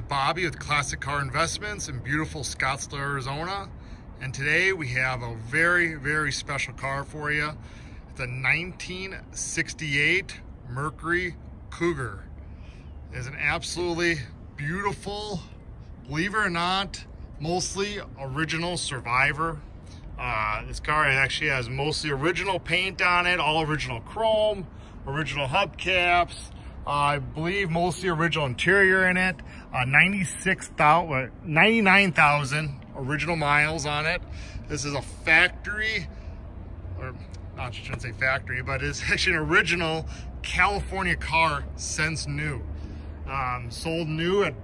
Bobby with Classic Car Investments in beautiful Scottsdale, Arizona. And today we have a very, very special car for you. It's a 1968 Mercury Cougar. It's an absolutely beautiful, believe it or not, mostly original Survivor. This car actually has mostly original paint on it, all original chrome, original hubcaps. I believe mostly original interior in it. 99,000 original miles on it. This is a factory, or I shouldn't say factory, but it's actually an original California car since new. Sold new at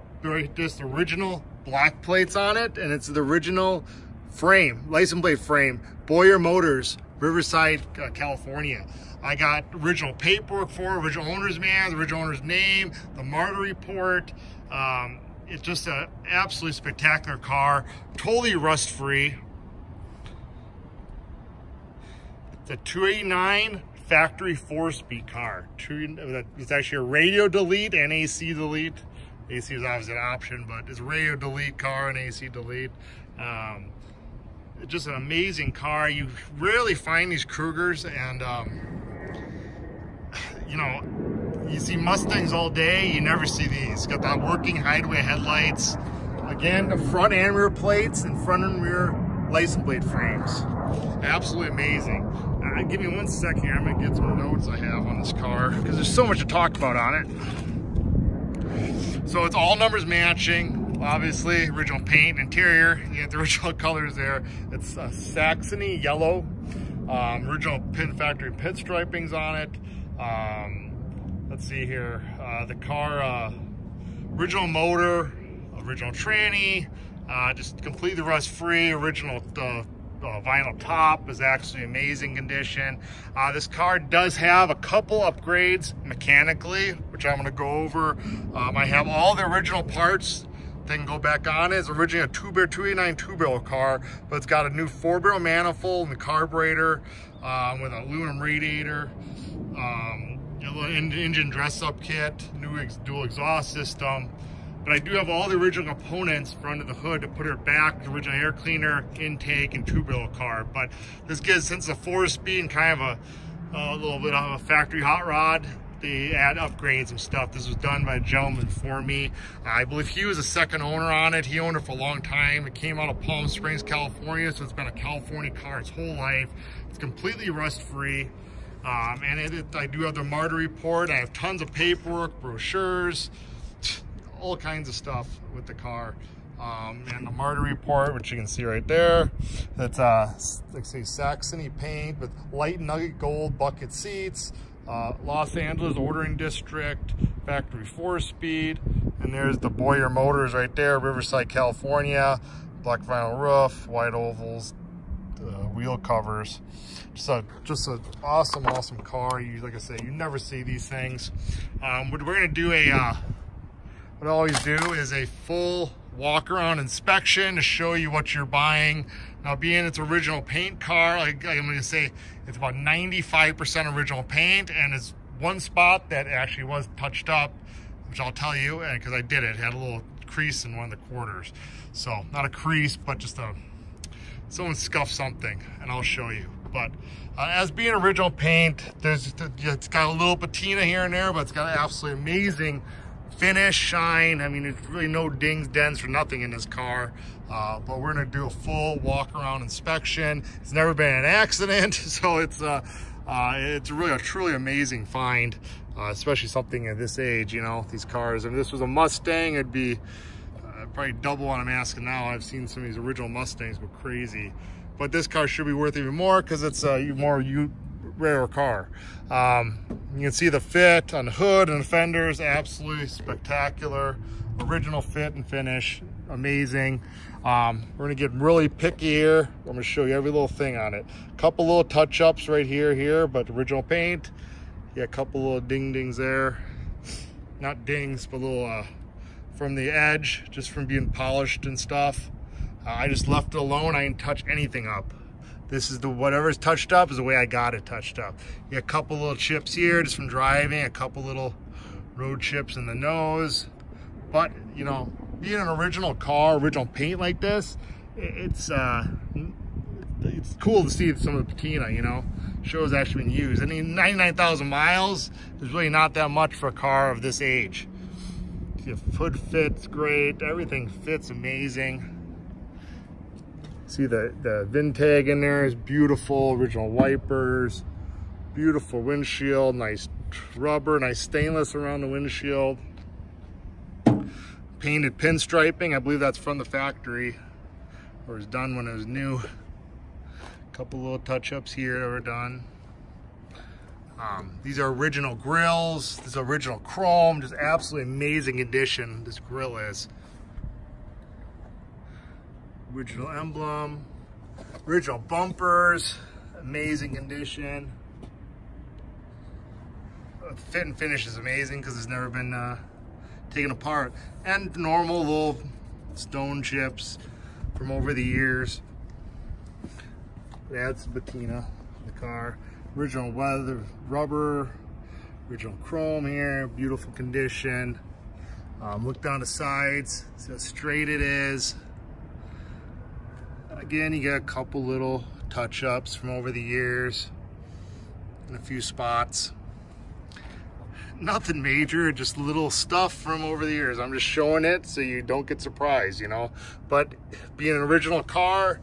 just original black plates on it, and it's the original frame, license plate frame, Boyer Motors, Riverside, California. I got original paperwork for it, original owner's manual, the original owner's name, the Marty Report. It's just an absolutely spectacular car, totally rust-free. It's a 289 factory 4-speed car. It's actually a radio delete and AC delete. AC is obviously an option, but it's a radio delete car and AC delete. It's just an amazing car. You rarely find these Cougars, and you know, you see Mustangs all day, you never see these. Got that working hideaway headlights. Again, the front and rear plates and front and rear license plate frames. Absolutely amazing. Give me 1 second here. I'm gonna get some notes I have on this car because there's so much to talk about on it. So it's all numbers matching, obviously, original paint, interior. You get the original colors there. It's Saxony yellow, original pin factory pinstripings on it. Let's see here, the car, original motor, original tranny, just completely rust-free, original vinyl top is actually amazing condition. This car does have a couple upgrades mechanically, which I'm going to go over. I have all the original parts that can go back on it. It's originally a 289 two-barrel car, but it's got a new 4-barrel manifold and the carburetor with an aluminum radiator, engine dress-up kit, new dual exhaust system. But I do have all the original components for under the hood to put her back, the original air cleaner, intake, and two-barrel car. But this gives, since it's a 4-speed and kind of a little bit of a factory hot rod, they add upgrades and stuff. This was done by a gentleman for me. I believe he was a second owner on it. He owned it for a long time. It came out of Palm Springs, California, so it's been a California car its whole life. It's completely rust-free. And I do have the Marty Report. I have tons of paperwork, brochures, all kinds of stuff with the car. And the Marty Report, which you can see right there. That's like say Saxony paint with light Nugget gold bucket seats. Los Angeles ordering district, factory 4-speed. And there's the Boyer Motors right there, Riverside, California. Black vinyl roof, white ovals, wheel covers. Just an awesome car. Like I say, you never see these things. What we're gonna do what I always do is a full walk around inspection to show you what you're buying. Now, being it's original paint car, I'm gonna say it's about 95% original paint, and it's one spot that actually was touched up, which I'll tell you, and because I did it, had a little crease in one of the quarters. So not a crease, but just someone scuffed something, and I'll show you. But as being original paint, it's got a little patina here and there, but it's got an absolutely amazing finish, shine. I mean, there's really no dings, dents, or nothing in this car. But we're gonna do a full walk around inspection. It's never been an accident, so it's really a truly amazing find, especially something at this age. You know, these cars. If this was a Mustang, it'd be probably double what I'm asking now. I've seen some of these original Mustangs go crazy, but this car should be worth even more because it's a more rare car. You can see the fit on the hood and the fenders, absolutely spectacular. Original fit and finish, amazing. We're gonna get really picky here. I'm gonna show you every little thing on it. Couple little touch-ups right here, but original paint. Yeah, a couple little dings there. Not dings, but little from the edge, just from being polished and stuff. I just left it alone. I didn't touch anything up. This is whatever's touched up is the way I got it touched up. You got a couple little chips here just from driving, a couple little road chips in the nose. But, you know, being an original car, original paint like this, it's cool to see some of the patina, you know, shows actually been used. I mean, 99,000 miles is really not that much for a car of this age. The hood fits great, everything fits amazing. See the VIN tag in there is beautiful, original wipers, beautiful windshield, nice rubber, nice stainless around the windshield. Painted pinstriping, I believe that's from the factory, or was done when it was new. Couple little touch-ups here that were done. These are original grills. This is original chrome, just absolutely amazing condition this grill is. Original emblem, original bumpers, amazing condition. The fit and finish is amazing because it's never been taken apart. And normal little stone chips from over the years. That's patina in the car. Original weather rubber, original chrome here, beautiful condition. Look down the sides, see how straight it is. Again, you got a couple little touch-ups from over the years in a few spots. Nothing major, just little stuff from over the years. I'm just showing it so you don't get surprised, you know. But being an original car,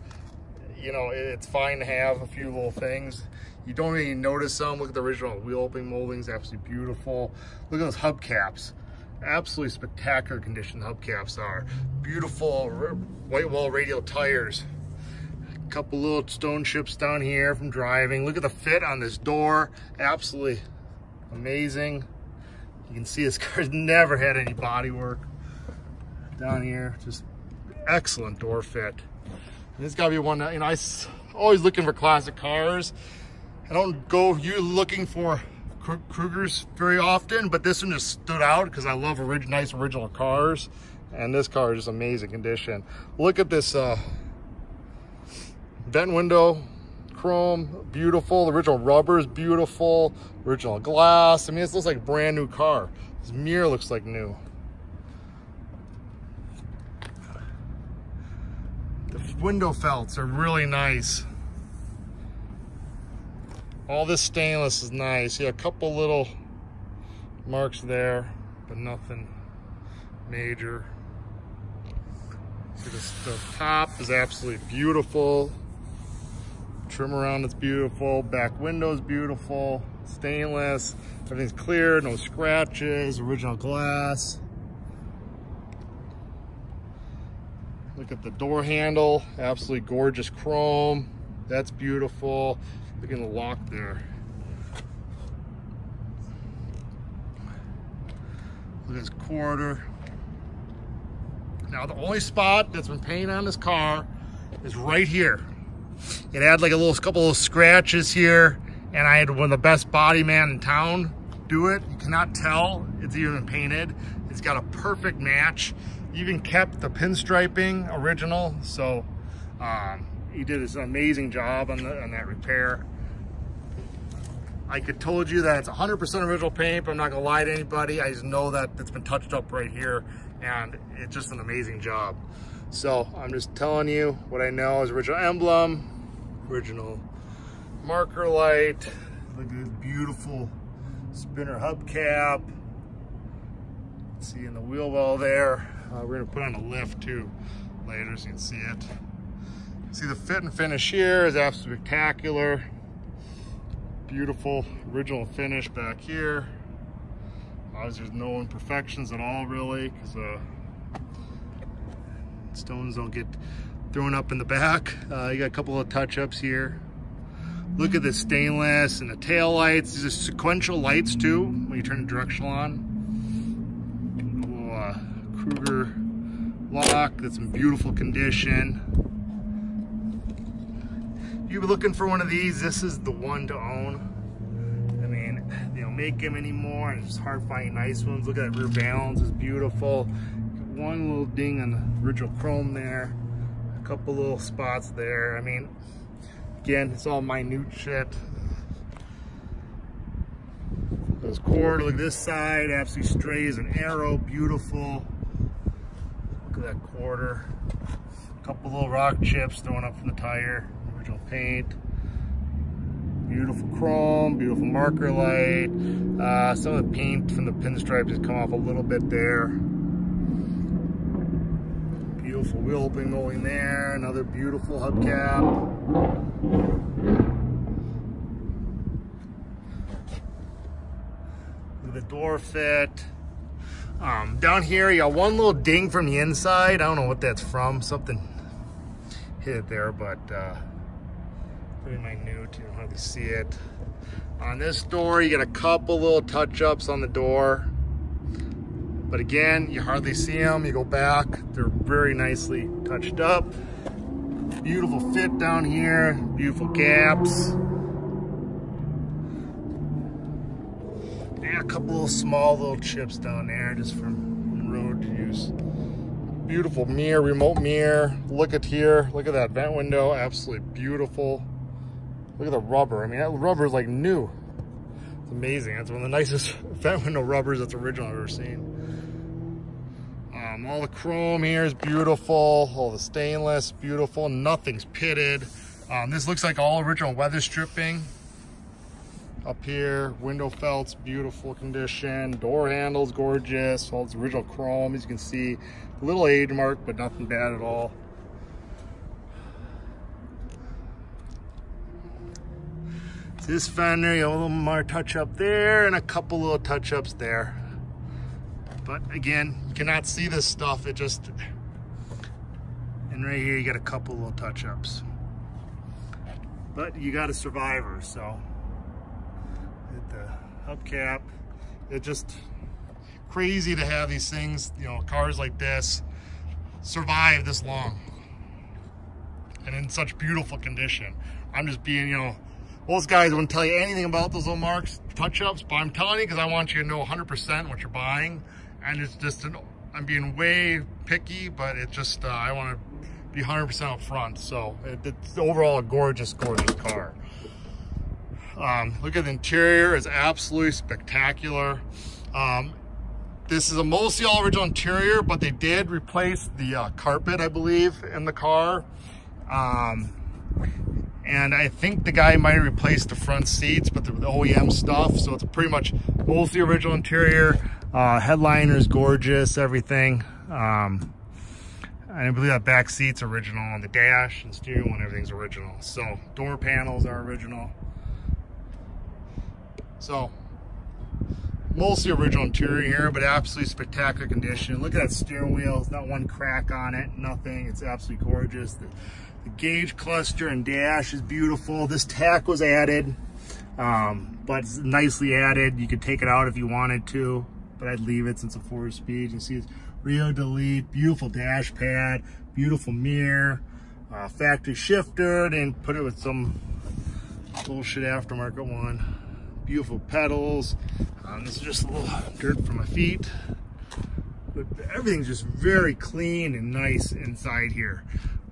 you know, it's fine to have a few little things. You don't even notice them. Look at the original wheel opening moldings, absolutely beautiful. Look at those hubcaps. Absolutely spectacular condition the hubcaps are. Beautiful white wall radial tires. A couple little stone chips down here from driving. Look at the fit on this door. Absolutely amazing. You can see this car's never had any body work. Down here, just excellent door fit. This gotta be one that, you know, I always looking for classic cars. I don't go looking for Cougars very often, but this one just stood out because I love nice original cars, and this car is just amazing condition. Look at this vent window, chrome, beautiful. The original rubber is beautiful. Original glass. I mean, this looks like a brand new car. This mirror looks like new. The window felts are really nice. All this stainless is nice. Yeah, a couple little marks there, but nothing major. See, the top is absolutely beautiful. Trim around it's beautiful. Back window's beautiful. Stainless. Everything's clear. No scratches. Original glass. Look at the door handle. Absolutely gorgeous chrome. That's beautiful. Look at the lock there. Look at this quarter. Now the only spot that's been painted on this car is right here. It had like a couple of scratches here, and I had one of the best body man in town do it. You cannot tell it's even been painted. It's got a perfect match. Even kept the pinstriping original, so he did an amazing job on that repair. I could told you that it's 100% original paint, but I'm not gonna lie to anybody. I just know that it's been touched up right here, and it's just an amazing job. So I'm just telling you what I know is original emblem, original marker light. Look at this beautiful spinner hubcap. See in the wheel well there. We're gonna put on a lift too later so you can see it. See the fit and finish here is absolutely spectacular. Beautiful original finish back here. Obviously there's no imperfections at all really, because stones don't get thrown up in the back. You got a couple of touch-ups here. Look at the stainless and the tail lights. These are sequential lights too when you turn the directional on. A little Cougar lock that's in beautiful condition. If you're looking for one of these, this is the one to own. I mean, they don't make them anymore, and it's hard finding nice ones. Look at that rear balance, it's beautiful. One little ding on the original chrome there. A couple little spots there. I mean, again, it's all minute shit. This cord, look at this side, absolutely straight as an arrow, beautiful. Look at that quarter. A couple little rock chips thrown up from the tire. Original paint. Beautiful chrome, beautiful marker light. Some of the paint from the pinstripe has come off a little bit there. Beautiful wheel opening going there. Another beautiful hubcap. The door fit. Down here, you got one little ding from the inside. I don't know what that's from. Something hit it there, but pretty minute. You don't hardly see it. On this door, you get a couple little touch-ups on the door. But again, you hardly see them. You go back, they're very nicely touched up. Beautiful fit down here. Beautiful gaps. A couple little small little chips down there just from road use. Beautiful mirror, remote mirror. Look at here, look at that vent window, absolutely beautiful. Look at the rubber. I mean, that rubber is like new. It's amazing. That's one of the nicest vent window rubbers that's original I've ever seen. All the chrome here is beautiful. All the stainless, beautiful. Nothing's pitted. This looks like all original weather stripping. Up here, window felts, beautiful condition. Door handles, gorgeous. All this original chrome, as you can see. A little age mark, but nothing bad at all. This fender, you have a little more touch up there and a couple little touch ups there. But again, you cannot see this stuff. It just, and right here, you got a couple little touch ups. But you got a Survivor, so. The hubcap, it's just crazy to have these things, you know, cars like this survive this long and in such beautiful condition. I'm just being, you know, most guys wouldn't tell you anything about those little marks, touch-ups, but I'm telling you because I want you to know 100% what you're buying. And it's just, I'm being way picky, but it's just, I want to be 100% up front. So it's overall a gorgeous, gorgeous car. Look at the interior, it's absolutely spectacular. This is a mostly all original interior, but they did replace the carpet, I believe, in the car. And I think the guy might have replaced the front seats, but the OEM stuff. So it's pretty much mostly original interior. Headliner is gorgeous, everything. And I believe that back seat's original on the dash and steering wheel, everything's original. So door panels are original. So, mostly original interior here, but absolutely spectacular condition. Look at that steering wheel. There's not one crack on it, nothing. It's absolutely gorgeous. The gauge cluster and dash is beautiful. This tack was added, but it's nicely added. You could take it out if you wanted to, but I'd leave it since it's a 4-speed. You see it's Rio Delete, beautiful dash pad, beautiful mirror, factory shifter, and put it with some bullshit aftermarket one. Beautiful pedals. This is just a little dirt for my feet. But everything's just very clean and nice inside here.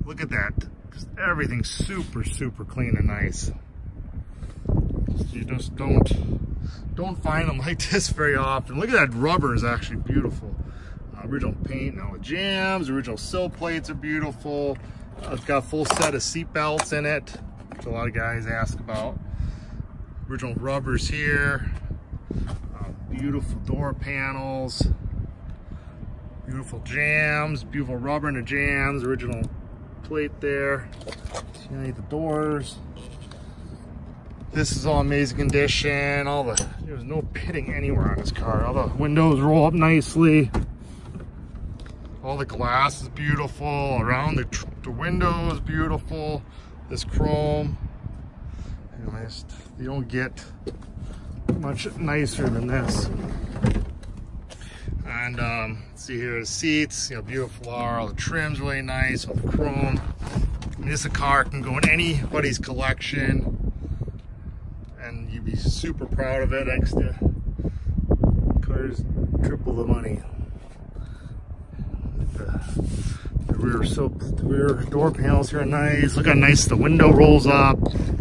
Look at that. Just everything's super, super clean and nice. You just don't find them like this very often. Look at that rubber is actually beautiful. Original paint and all the jams. Original sill plates are beautiful. It's got a full set of seat belts in it, which a lot of guys ask about. Original rubbers here, beautiful door panels, beautiful jams, beautiful rubber in the jams, original plate there. See underneath the doors. This is all amazing condition. There's no pitting anywhere on this car. All the windows roll up nicely. All the glass is beautiful. Around the windows, beautiful. This chrome. You don't get much nicer than this. And let's see here, the seats, you know, beautiful are. All the trim's really nice, all the chrome. I mean, this car can go in anybody's collection, and you'd be super proud of it. Next to cars triple the money. The rear door panels here are nice. Look how nice the window rolls up.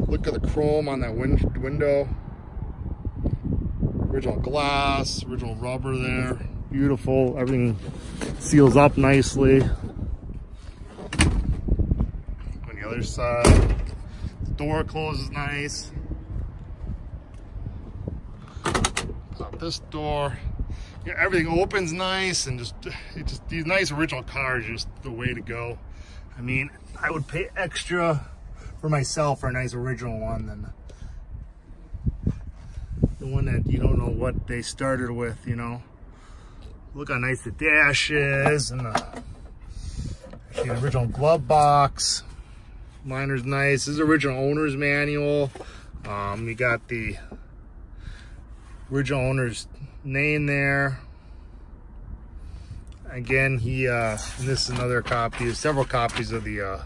Look at the chrome on that window. Original glass, original rubber there. beautiful. Everything seals up nicely. On the other side, the door closes nice. Pop this door. Yeah, everything opens nice, and just these nice original cars, just the way to go. I mean, I would pay extra for myself for a nice original one than the one that you don't know what they started with, you know. Look how nice the dash is, and the original glove box. Liner's nice. This is original owner's manual. You got the original owner's name there. Again, and this is another copy, several copies of the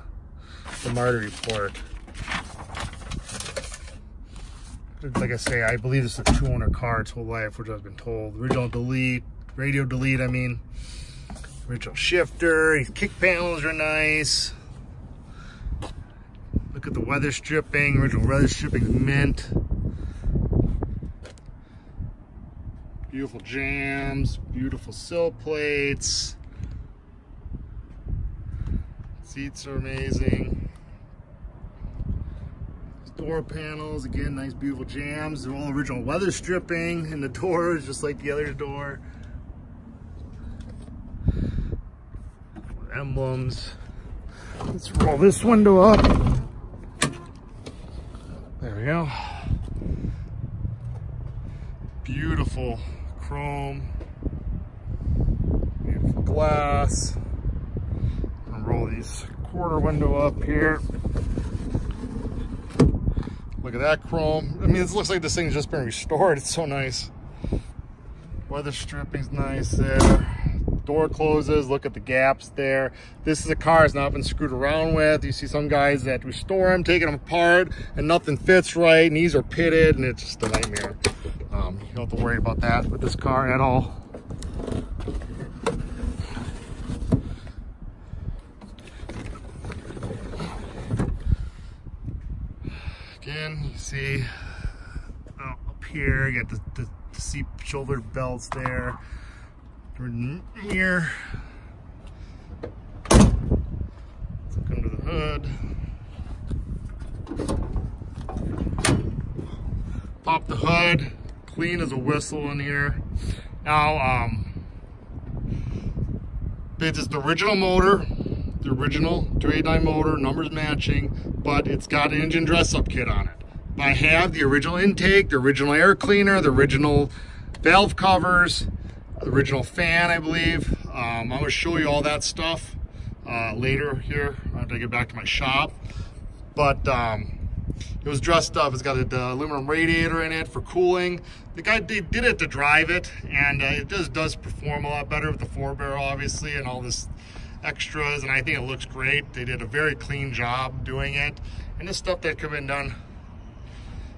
Marty Report. Like I say, I believe this is a 200 car its whole life, which I've been told. Original delete, radio delete, I mean. Original shifter, these kick panels are nice. Look at the weather stripping, original weather stripping is mint. Beautiful jams, beautiful sill plates. Seats are amazing. Door panels, again, nice beautiful jams. They're all original weather stripping in the doors, just like the other door. Emblems. Let's roll this window up. There we go. Beautiful chrome. Beautiful glass. I'll roll these quarter window up here. Look at that chrome. I mean, it looks like this thing's just been restored. It's so nice. Weather stripping's nice there. Door closes. Look at the gaps there. This is a car that's not been screwed around with. You see some guys that restore them, taking them apart, and nothing fits right, and these are pitted, and it's just a nightmare. You don't have to worry about that with this car at all. Again, you see up here, you got the seat shoulder belts there. Mirror. Let's look under the hood. Pop the hood. Clean as a whistle in here. Now, this is the original motor, the original 289 motor, numbers matching, but it's got an engine dress-up kit on it. I have the original intake, the original air cleaner, the original valve covers, the original fan, I believe. I'm going to show you all that stuff later here after I get back to my shop. But it was dressed up. It's got an aluminum radiator in it for cooling. The guy did it to drive it, and it does perform a lot better with the 4-barrel, obviously, and all this extras, and I think it looks great. They did a very clean job doing it, and this stuff that could have been done,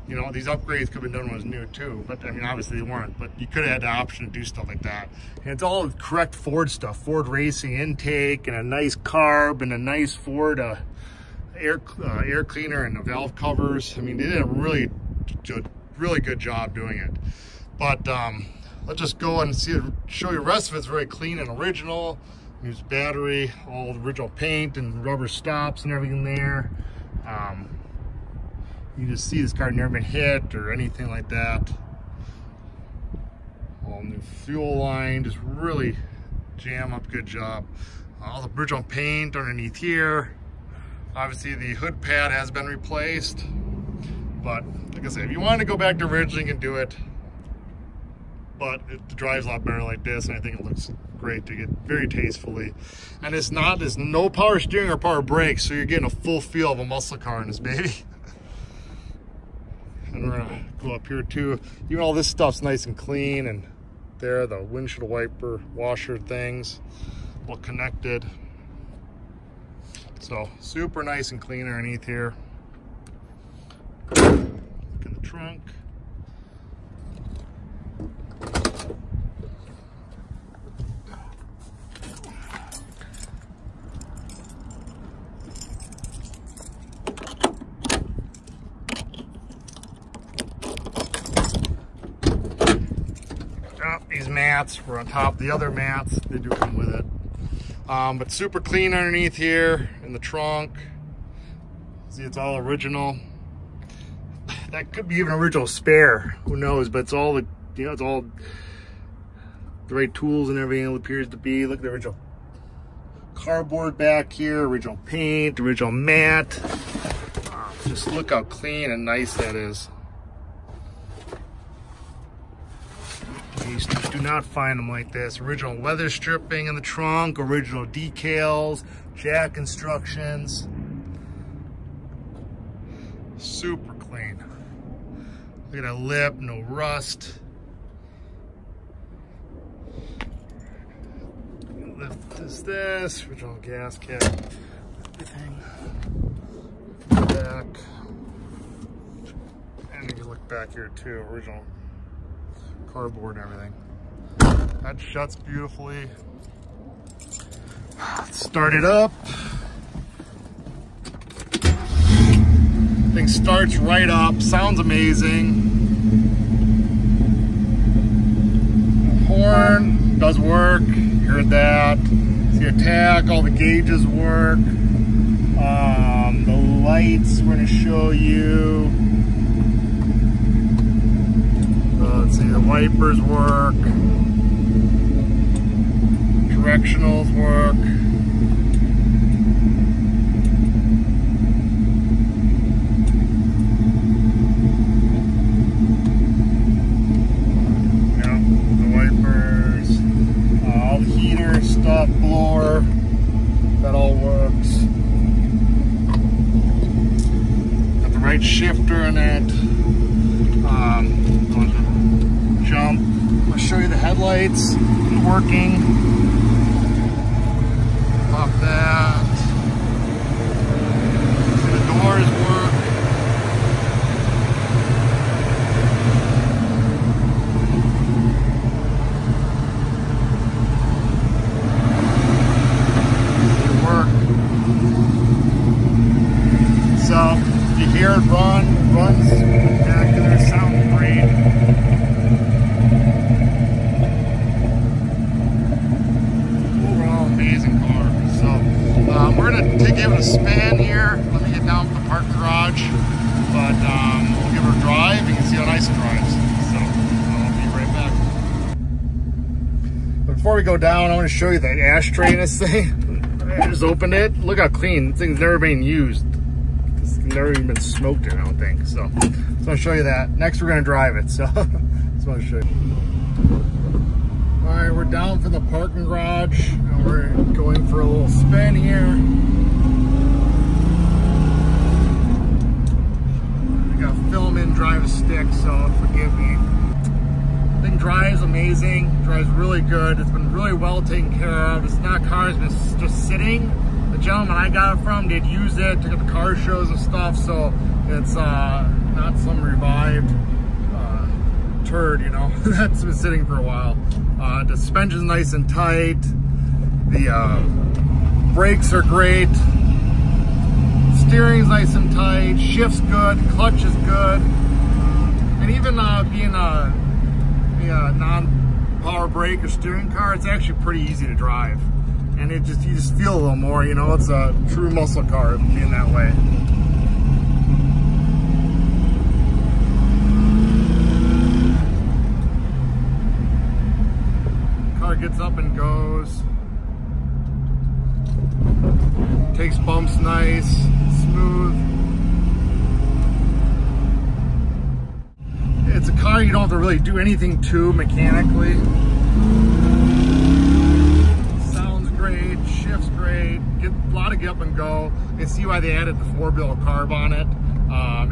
you know, these upgrades could have been done when it was new too, but I mean, obviously they weren't, but you could have had the option to do stuff like that. And it's all correct Ford stuff, Ford racing intake, and a nice carb, and a nice Ford air cleaner, and the valve covers. I mean, they did a really good job doing it. But let's just go and show you the rest of it's very clean and original. Used battery, all the original paint and rubber stops and everything there. You just see this car never been hit or anything like that. All new fuel line, just really jam up, good job. All the original paint underneath here. Obviously the hood pad has been replaced, but like I said, if you want to go back to original, you can do it, but it drives a lot better like this, and I think it looks great to get very tastefully. And there's no power steering or power brakes, so you're getting a full feel of a muscle car in this baby. And we're gonna go up here too. Even all this stuff's nice and clean, and there, the windshield wiper washer things, all connected. So super nice and clean underneath here. Look in the trunk. These mats were on top of the other mats. They do come with it. But super clean underneath here in the trunk. See, it's all original. That could be even original spare, who knows, but it's all the, you know, it's all the right tools and everything it appears to be. Look at the original cardboard back here, original paint, original mat. Just look how clean and nice that is. You do not find them like this. Original leather stripping in the trunk, original decals, jack instructions. Super clean. Look at that lip, no rust. Lift this, original gas cap, everything. Back. And if you look back here too, original cardboard and everything. That shuts beautifully. Let's start it up. Thing starts right up, sounds amazing. Horn does work, you heard that. See attack, all the gauges work. The lights we're going to show you. Let's see, the wipers work. Directionals work. Yeah, the wipers. All the heater stuff, blower. That all works. Got the right shifter in it. Jump. I'll show you the headlights working. Pop that. See the doors work. They work. So you hear it run, it runs back to their sound great. We're going to give it a spin here. Let me get down to the park garage. But we'll give it a drive. You can see how nice it drives. So I'll be right back. But before we go down, I want to show you the ashtray in this thing. I just opened it. Look how clean. This thing's never been used. It's never even been smoked in, I don't think. So I'll show you that. Next, we're going to drive it. So just want to show you. All right, we're down for the parking garage, and we're going for a little spin here. I got film in drive a stick, so forgive me. The thing drives amazing, drives really good. It's been really well taken care of. It's not a car that's been just sitting. The gentleman I got it from did use it, took it to car shows and stuff, so it's not some revived turd, you know, that's been sitting for a while. The suspension's nice and tight. The brakes are great. Steering's nice and tight. Shift's good. Clutch is good. And even being a non-power brake or steering car, it's actually pretty easy to drive. And you just feel a little more, you know, it's a true muscle car being that way. Gets up and goes, takes bumps nice, smooth. It's a car you don't have to really do anything to mechanically. Sounds great, shifts great, a lot of get up and go. You see why they added the 4-wheel carb on it.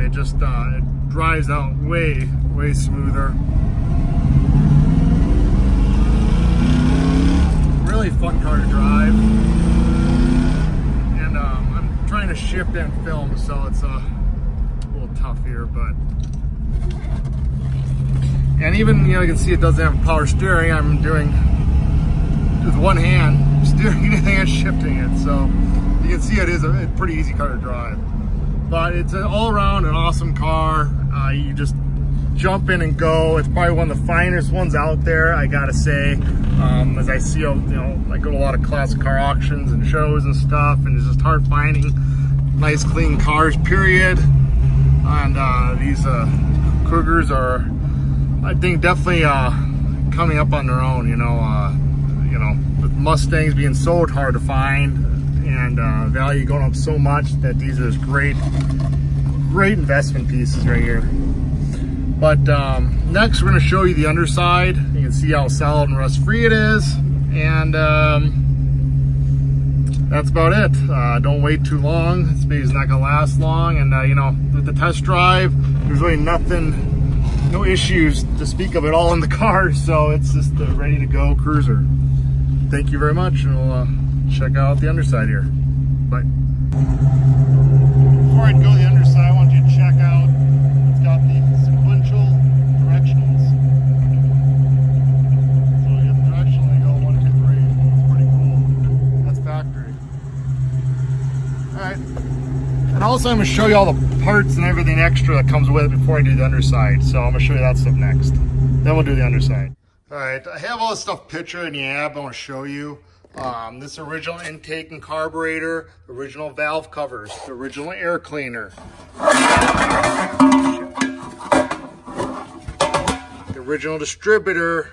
It just it drives out way smoother. Really fun car to drive, and I'm trying to shift and film, so it's a little tough here, but and even, you know, you can see it doesn't have power steering. I'm doing with one hand steering and shifting it, so you can see it is a pretty easy car to drive. But it's all around an awesome car. You just jump in and go. It's probably one of the finest ones out there, I gotta say. As I see, you know, I go to a lot of classic car auctions and shows and stuff, and it's just hard finding nice clean cars, period. And these Cougars are, I think, definitely coming up on their own. You know, with Mustangs being so hard to find and value going up so much, that these are great investment pieces right here. But next we're going to show you the underside. You can see how solid and rust free it is, and that's about it. Don't wait too long. This baby's not going to last long, and you know, with the test drive, there's really nothing, no issues to speak of at all in the car, so it's just a ready to go cruiser. Thank you very much, and we'll check out the underside here. Bye. Before I go to the underside, I want you to check out, it's got the sequential directionals. So you have directionally go 1, 2, 3. It's pretty cool. That's factory. Alright. And also I'm going to show you all the parts and everything extra that comes with it before I do the underside. So I'm going to show you that stuff next. Then we'll do the underside. Alright, I have all this stuff pictured in the app I want to show you. This original intake and carburetor, original valve covers, the original air cleaner, the original distributor,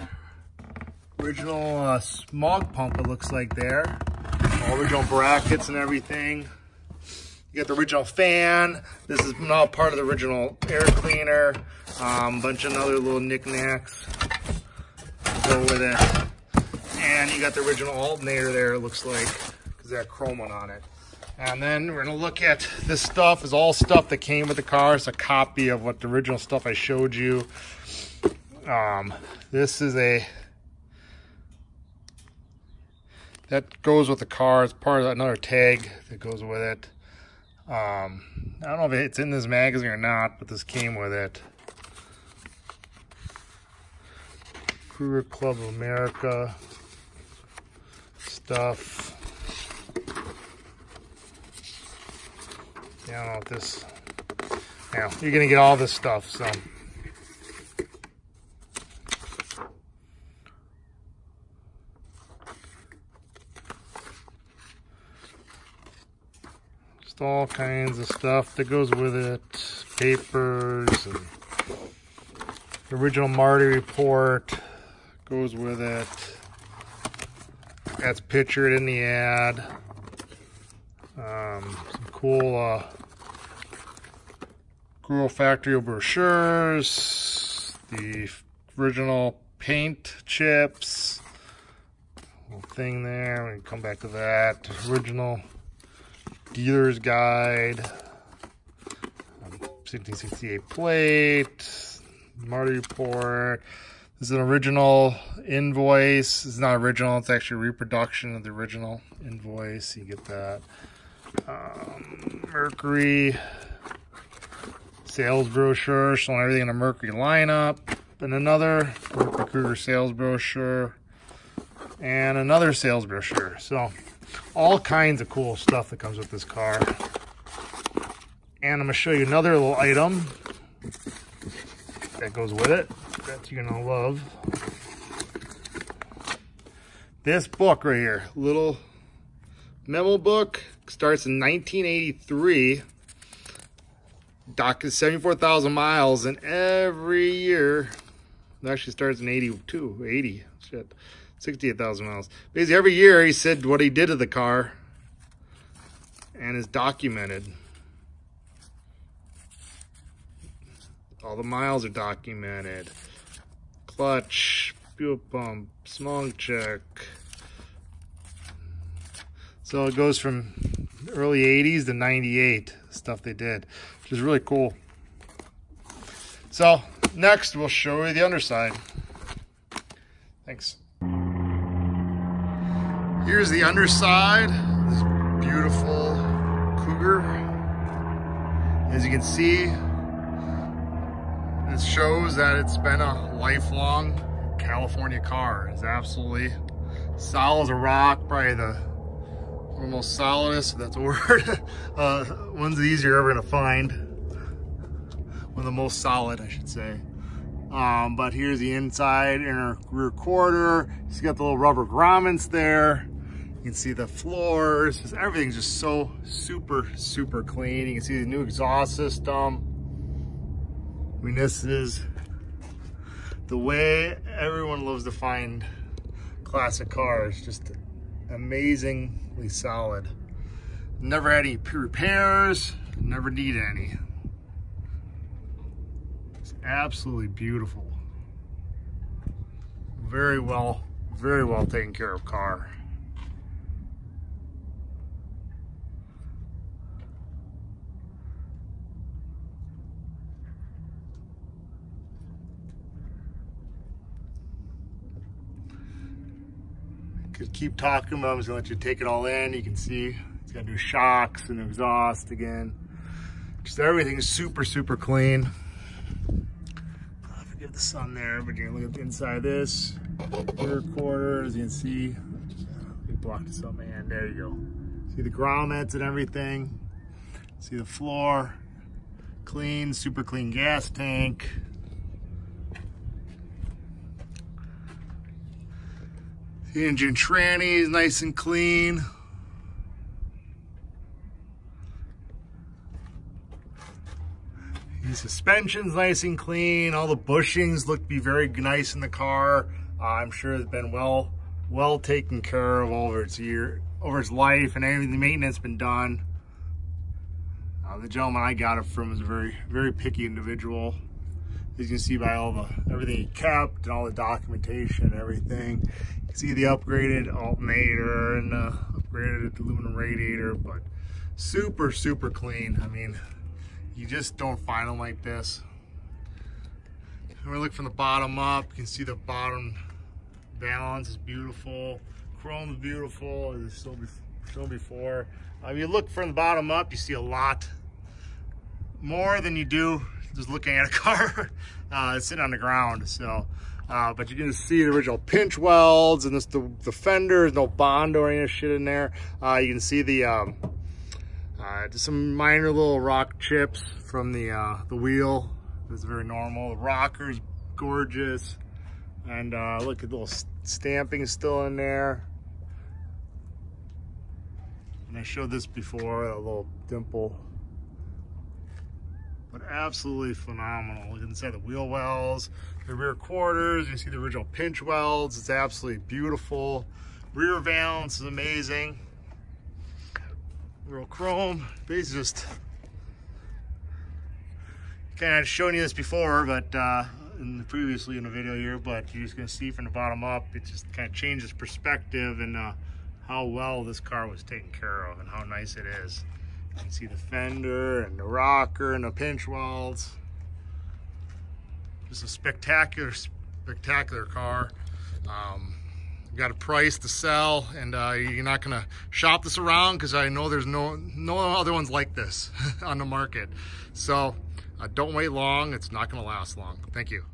original smog pump, it looks like there, all original brackets and everything. You got the original fan. This is now part of the original air cleaner. Bunch of other little knickknacks go with it. And you got the original alternator there, it looks like, because that chrome one on it. And then we're going to look at this stuff. Is all stuff that came with the car. It's a copy of what the original stuff I showed you. This is that goes with the car. It's part of another tag that goes with it. I don't know if it's in this magazine or not, but this came with it. Cougar Club of America stuff. Yeah, I don't know what this. Yeah, you're gonna get all this stuff. So just all kinds of stuff that goes with it. Papers and the original Marty Report goes with it. That's pictured in the ad. Some cool factory brochures. The original paint chips. Little thing there. We can come back to that. Original dealer's guide. 1668 plate. Marty Report. This is an original invoice. It's not original, it's actually a reproduction of the original invoice. You get that. Mercury sales brochure showing everything in the Mercury lineup. And another Mercury Cougar sales brochure. And another sales brochure. So all kinds of cool stuff that comes with this car. And I'm going to show you another little item that goes with it that you're gonna love. This book right here, little memo book, starts in 1983. Dock is 74,000 miles, and every year, it actually starts in 80, shit, 68,000 miles. Basically, every year he said what he did to the car, and is documented. All the miles are documented. Clutch, fuel pump, smog check. So it goes from early 80s to 98, stuff they did, which is really cool. So next we'll show you the underside. Thanks. Here's the underside, this beautiful Cougar. As you can see, it shows that it's been a lifelong California car. It's absolutely solid as a rock, probably the most solidest, if that's a word. One's the easier you're ever gonna find. One of the most solid, I should say. But here's the inside inner rear quarter. It's got the little rubber grommets there. You can see the floors. Just, everything's just so super clean. You can see the new exhaust system. I mean, this is the way everyone loves to find classic cars. Just amazingly solid. Never had any repairs, never need any. It's absolutely beautiful. Very well taken care of car. Could keep talking, but I'm just gonna let you take it all in. You can see it's got new shocks and exhaust again. Just everything is super clean. Forget the sun there, but you're gonna look at the inside of this. Rear quarter, as you can see. We blocked this up, man. There you go. See the grommets and everything. See the floor. Clean, super clean gas tank. The engine tranny is nice and clean. The suspension's nice and clean. All the bushings look to be very nice in the car. I'm sure it's been well taken care of over its life, and everything, the maintenance been done. The gentleman I got it from is a very picky individual. As you can see by everything he kept and all the documentation and everything. You can see the upgraded alternator and upgraded aluminum radiator, but super clean. I mean, you just don't find them like this. When we look from the bottom up, you can see the bottom balance is beautiful. Chrome is beautiful, as shown before. If you look from the bottom up, you see a lot more than you do just looking at a car sitting on the ground. So, but you can see the original pinch welds and the fenders, no Bondo or any shit in there. You can see the just some minor little rock chips from the wheel. It's very normal. The rocker's gorgeous, and look at the little stamping still in there. And I showed this before, a little dimple. But absolutely phenomenal. Look inside the wheel wells, the rear quarters. You see the original pinch welds. It's absolutely beautiful. Rear valance is amazing. Real chrome. Basically just kind of showing you this before, but previously in the video here. But you're just gonna see from the bottom up, it just kind of changes perspective and how well this car was taken care of and how nice it is. You can see the fender and the rocker and the pinch welds. Just a spectacular car. You got a price to sell, and you're not gonna shop this around because I know there's no other ones like this on the market. So don't wait long. It's not gonna last long. Thank you.